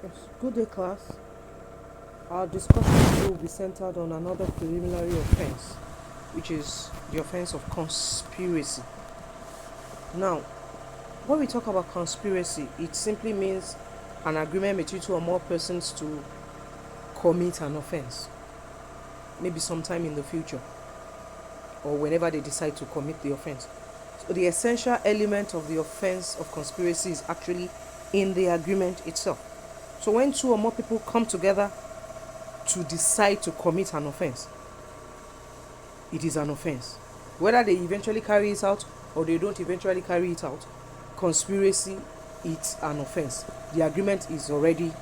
Yes. Good day, class. Our discussion today will be centered on another preliminary offense, which is the offense of conspiracy. Now, when we talk about conspiracy, it simply means an agreement between two or more persons to commit an offense, maybe sometime in the future or whenever they decide to commit the offense. So, the essential element of the offense of conspiracy is actually in the agreement itself. So, when two or more people come together to decide to commit an offense, it is an offense. Whether they eventually carry it out or they don't eventually carry it out, conspiracy is an offense. The agreement is already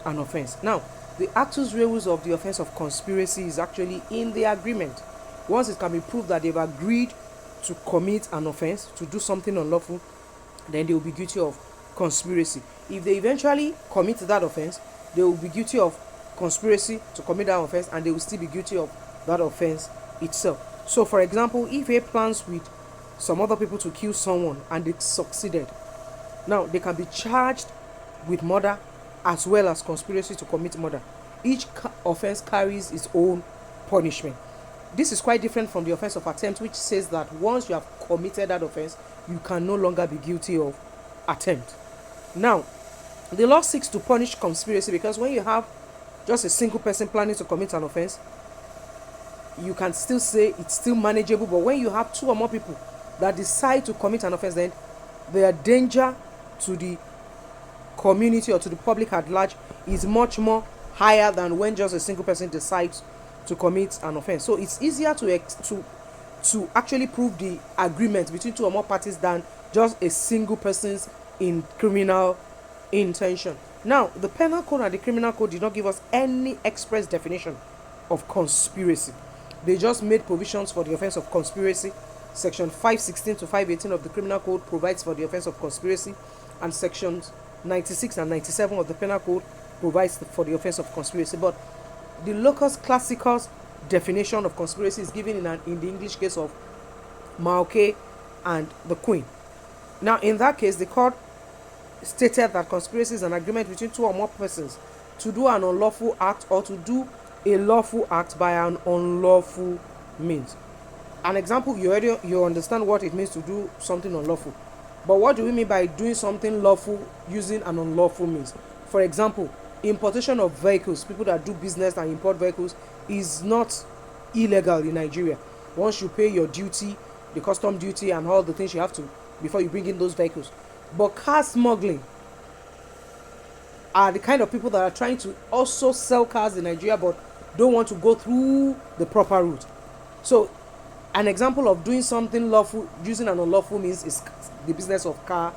an offense. Now, the actus reus of the offense of conspiracy is actually in the agreement. Once it can be proved that they've agreed to commit an offense, to do something unlawful, then they will be guilty of conspiracy. If they eventually commit that offense, they will be guilty of conspiracy to commit that offense, and they will still be guilty of that offense itself. So, for example, if A plans with some other people to kill someone and they succeeded, now they can be charged with murder as well as conspiracy to commit murder. Each offense carries its own punishment. This is quite different from the offense of attempt, which says that once you have committed that offense, you can no longer be guilty of attempt. Now, the law seeks to punish conspiracy because when you have just a single person planning to commit an offense, you can still say it's still manageable. But when you have two or more people that decide to commit an offense, then their danger to the community or to the public at large is much more higher than when just a single person decides to commit an offense. So it's easier to actually prove the agreement between two or more parties than just a single person's in criminal intention. Now, the penal code and the criminal code did not give us any express definition of conspiracy. They just made provisions for the offense of conspiracy. Section 516 to 518 of the criminal code provides for the offense of conspiracy, and sections 96 and 97 of the penal code provides for the offense of conspiracy. But the locus classicus definition of conspiracy is given in the English case of Maokay and the Queen. Now, in that case, the court stated that conspiracy is an agreement between two or more persons to do an unlawful act or to do a lawful act by an unlawful means. An example, you understand what it means to do something unlawful. But what do we mean by doing something lawful using an unlawful means? For example, importation of vehicles, people that do business and import vehicles, is not illegal in Nigeria. Once you pay your duty, the custom duty and all the things you have to before you bring in those vehicles. But car smuggling are the kind of people that are trying to also sell cars in Nigeria but don't want to go through the proper route. So an example of doing something lawful using an unlawful means is the business of car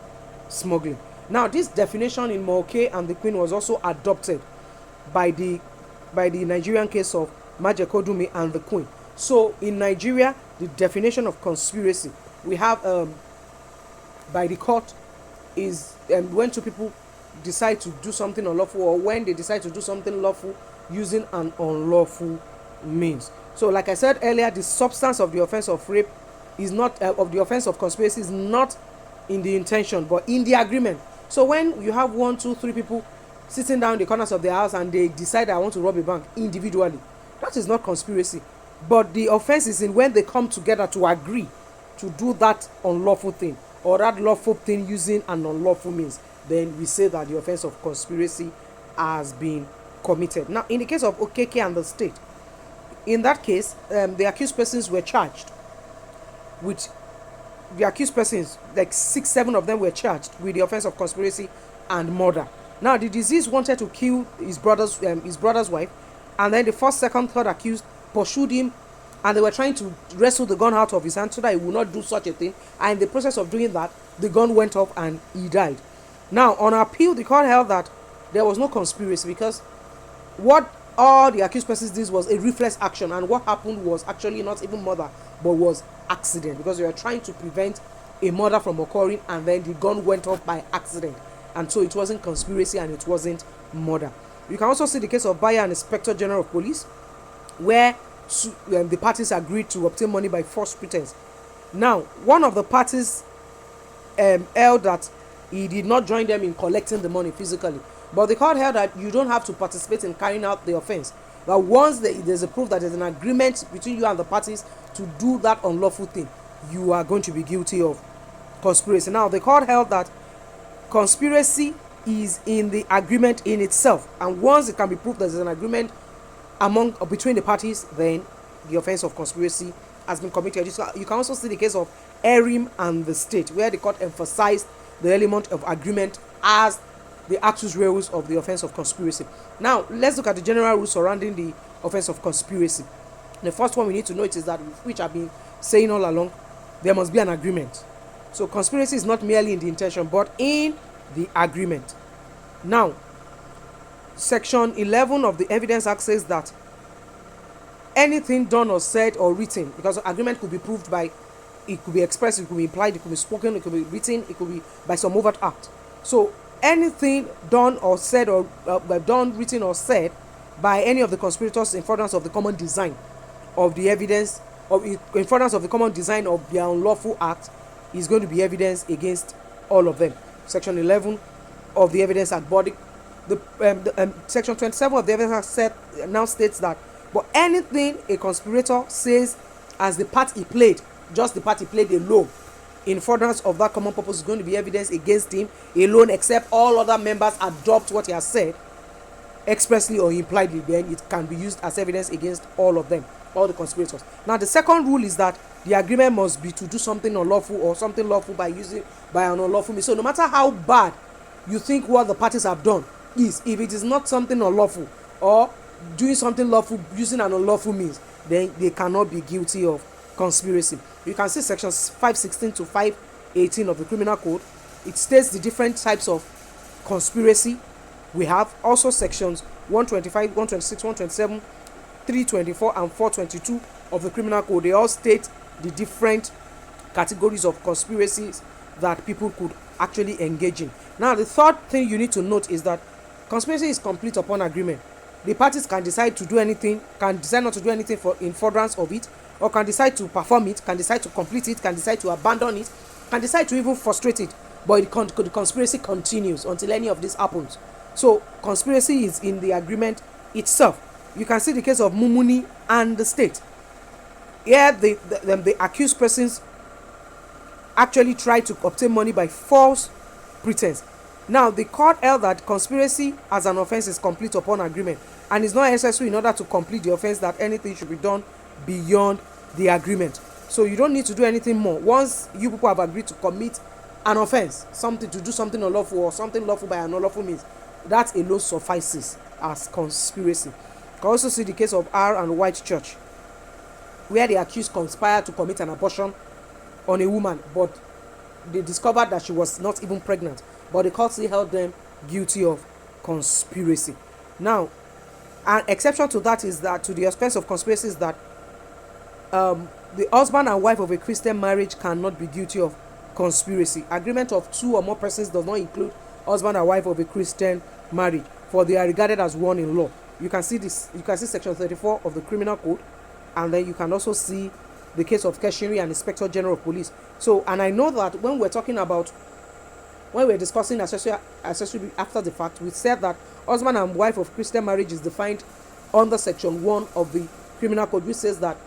smuggling. Now, this definition in Maokay and the Queen was also adopted by the Nigerian case of Majekodunmi and the Queen. So in Nigeria, the definition of conspiracy we have by the court is when two people decide to do something unlawful, or when they decide to do something lawful using an unlawful means. So, like I said earlier, the substance of the offense of rape is not of the offense of conspiracy is not in the intention but in the agreement. So when you have 1, 2, 3 people sitting down in the corners of their house and they decide I want to rob a bank individually, that is not conspiracy. But the offense is in when they come together to agree to do that unlawful thing or that lawful thing using an unlawful means. Then we say that the offense of conspiracy has been committed. Now, in the case of Okeke and the state, in that case, the accused persons were charged with the accused persons, like 6, 7 of them were charged with the offense of conspiracy and murder. Now, the deceased wanted to kill his brother's wife, and then the first, second, third accused pursued him, and they were trying to wrestle the gun out of his hand so that he would not do such a thing. And in the process of doing that, the gun went off and he died. Now, on appeal, the court held that there was no conspiracy because what all the accused persons did was a reflex action, and what happened was actually not even murder but was accident, because they were trying to prevent a murder from occurring and then the gun went off by accident, and so it wasn't conspiracy and it wasn't murder. You can also see the case of Bayer and Inspector General of Police, where the parties agreed to obtain money by false pretense. Now, one of the parties held that He did not join them in collecting the money physically. But the court held that you don't have to participate in carrying out the offense. But once there's a proof that there's an agreement between you and the parties to do that unlawful thing, you are going to be guilty of conspiracy. Now, the court held that conspiracy is in the agreement in itself, and once it can be proved that there's an agreement between the parties, then the offense of conspiracy has been committed. You can also see the case of Erim and the state, where the court emphasized the element of agreement as the actus reus of the offense of conspiracy. Now, let's look at the general rules surrounding the offense of conspiracy. The first one we need to know is that, which I've been saying all along, there must be an agreement. So conspiracy is not merely in the intention, but in the agreement. Now, section 11 of the Evidence Act says that anything done or said or written, because agreement could be proved by, it could be expressed, it could be implied, it could be spoken, it could be written, it could be by some overt act. So anything done or said or done, written or said by any of the conspirators in furtherance of the common design of the evidence, or in furtherance of the common design of their unlawful act, is going to be evidence against all of them. Section 11 of the Evidence Act. But section 27 of the Evidence Act now states that, but anything a conspirator says as the part he played, just the part he played alone, in furtherance of that common purpose, is going to be evidence against him alone, except all other members adopt what he has said expressly or impliedly. Then it can be used as evidence against all of them, all the conspirators. Now, the second rule is that the agreement must be to do something unlawful or something lawful by an unlawful means. So no matter how bad you think what the parties have done is, if it is not something unlawful or doing something lawful using an unlawful means, then they cannot be guilty of conspiracy. You can see sections 516 to 518 of the Criminal Code. It states the different types of conspiracy we have. Also sections 125, 126, 127, 324 and 422 of the Criminal Code. They all state the different categories of conspiracies that people could actually engage in. Now, the third thing you need to note is that conspiracy is complete upon agreement. The parties can decide to do anything, can decide not to do anything in furtherance of it, or can decide to perform it, can decide to complete it, can decide to abandon it, can decide to even frustrate it, but the conspiracy continues until any of this happens. So conspiracy is in the agreement itself. You can see the case of Mumuni and the state. Here the accused persons actually tried to obtain money by false pretense. Now, the court held that conspiracy as an offense is complete upon agreement, and it's not necessary in order to complete the offense that anything should be done beyond the agreement. So you don't need to do anything more. Once you people have agreed to commit an offense, to do something unlawful or something lawful by an unlawful means, that alone suffices as conspiracy. You can also see the case of R and White Church, where the accused conspired to commit an abortion on a woman, but they discovered that she was not even pregnant, but the court still held them guilty of conspiracy. Now, an exception to that is that, to the offense of conspiracy, is that the husband and wife of a Christian marriage cannot be guilty of conspiracy. Agreement of two or more persons does not include husband and wife of a Christian marriage, for they are regarded as one in law. You can see this. You can see section 34 of the Criminal Code, and then you can also see the case of Keshinri and Inspector General of Police. So, and I know that when we're discussing accessory after the fact, we said that husband and wife of Christian marriage is defined under section 1 of the Criminal Code, which says that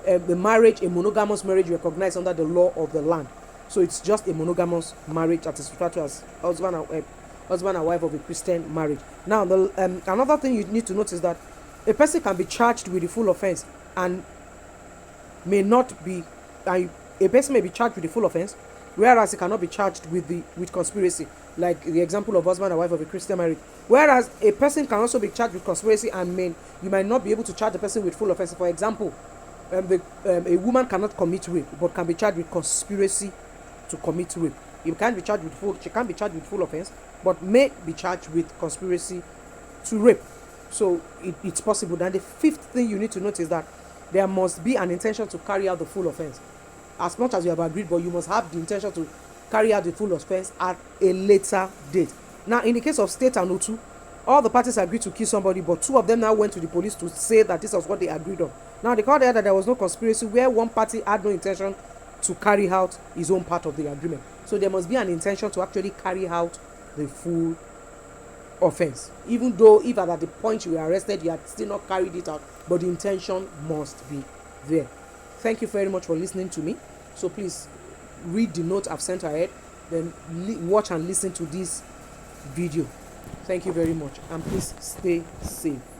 the marriage, a monogamous marriage, recognized under the law of the land. So it's just a monogamous marriage that is referred to as husband and wife of a Christian marriage. Now, another thing you need to notice is that a person can be charged with the full offense and may not be, a person may be charged with the full offense, whereas he cannot be charged with conspiracy, like the example of husband and wife of a Christian marriage. Whereas a person can also be charged with conspiracy and you might not be able to charge the person with full offense. For example, a woman cannot commit rape, but can be charged with conspiracy to commit rape. She can't be charged with full offense, but may be charged with conspiracy to rape. So it's possible. And the fifth thing you need to note is that there must be an intention to carry out the full offense. As much as you have agreed, but you must have the intention to carry out the full offense at a later date. Now, in the case of State and Otu, all the parties agreed to kill somebody, but two of them now went to the police to say that this was what they agreed on. Now, the court held that there was no conspiracy, where one party had no intention to carry out his own part of the agreement. So there must be an intention to actually carry out the full offense. Even though if at the point you were arrested, you had still not carried it out, but the intention must be there. Thank you very much for listening to me. So please read the note I've sent ahead, then watch and listen to this video. Thank you very much, and please stay safe.